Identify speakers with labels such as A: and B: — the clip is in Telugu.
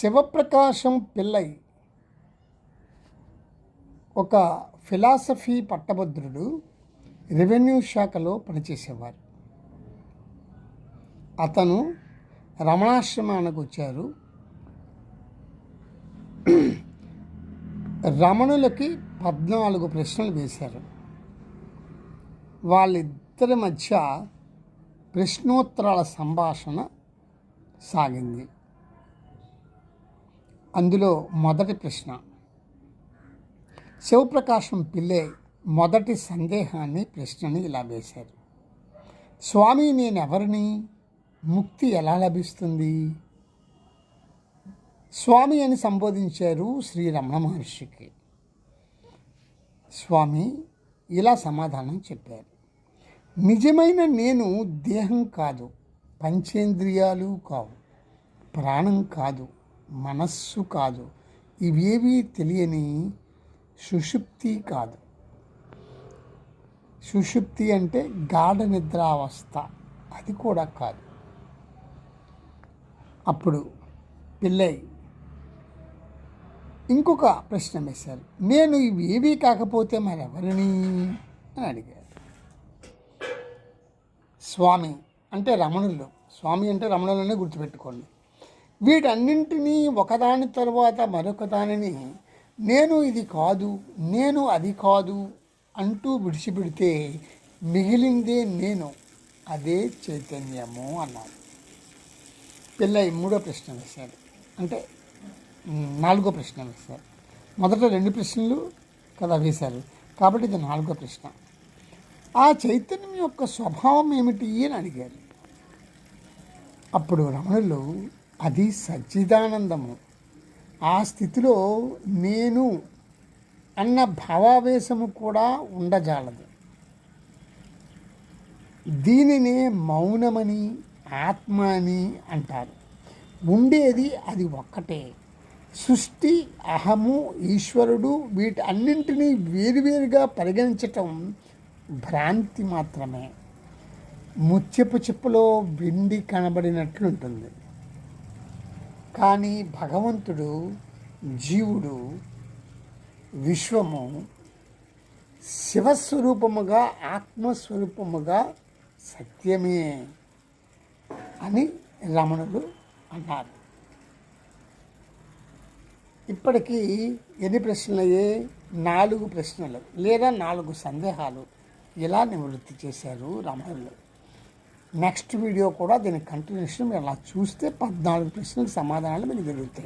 A: శివప్రకాశం పిల్లై ఒక ఫిలాసఫీ పట్టభద్రుడు, రెవెన్యూ శాఖలో పనిచేసేవారు. అతను రమణాశ్రమానికి వచ్చారు. రమణులకి 14 ప్రశ్నలు వేశారు. వాళ్ళిద్దరి మధ్య ప్రశ్నోత్తరాల సంభాషణ సాగింది. అందులో మొదటి ప్రశ్న, శివప్రకాశం పిల్లై మొదటి ప్రశ్నని ఇలా వేశారు: స్వామి, నేనెవరిని? ముక్తి ఎలా లభిస్తుంది? స్వామి అని సంబోధించారు శ్రీ రమణ మహర్షికి. స్వామి ఇలా సమాధానం చెప్పారు: నిజమైన నేను దేహం కాదు, పంచేంద్రియాలు కావు, ప్రాణం కాదు, మనస్సు కాదు, ఇవేవీ తెలియని సుషుప్తి కాదు. సుషుప్తి అంటే గాఢ నిద్రావస్థ, అది కూడా కాదు. అప్పుడు పిల్లై ఇంకొక ప్రశ్న వేశారు: నేను ఇవేవీ కాకపోతే మరెవరిని అని అడిగారు. స్వామి అంటే రమణులు, స్వామి అంటే రమణులనే గుర్తుపెట్టుకోండి. వీటన్నింటినీ ఒకదాని తర్వాత మరొక దానిని నేను ఇది కాదు, నేను అది కాదు అంటూ విడిచిపెడితే మిగిలిందే నేను, అదే చైతన్యము అన్నారు. పిల్లై మూడో ప్రశ్న వేశారు, అంటే 4వ ప్రశ్న వేశారు. మొదట 2 ప్రశ్నలు కదా వేశారు, కాబట్టి ఇది 4వ ప్రశ్న. ఆ చైతన్యం యొక్క స్వభావం ఏమిటి అని అడిగారు. అప్పుడు రమణులు, అది సచ్చిదానందము. ఆ స్థితిలో నేను అన్న భావావేశము కూడా ఉండజాలదు. దీనినే మౌనమని, ఆత్మ అని అంటారు. ఉండేది అది ఒక్కటే. సృష్టి, అహము, ఈశ్వరుడు వీటన్నింటినీ వేరువేరుగా పరిగణించటం భ్రాంతి మాత్రమే. ముత్యపు చిప్పలో వెండి కనబడినట్లుంటుంది. కానీ భగవంతుడు, జీవుడు, విశ్వము శివస్వరూపముగా, ఆత్మస్వరూపముగా సత్యమే అని రమణులు అన్నారు. ఇప్పటికీ ఎన్ని ప్రశ్నలు అయ్యాయి? 4 ప్రశ్నలు లేదా 4 సందేహాలు ఇలా నివృత్తి చేశారు రమణులు. నెక్స్ట్ వీడియో కూడా దీని కంటిన్యూషన్ మీరు అలా చూస్తే 14 ప్రశ్నలకు సమాధానాలు మీకు దొరుకుతాయి.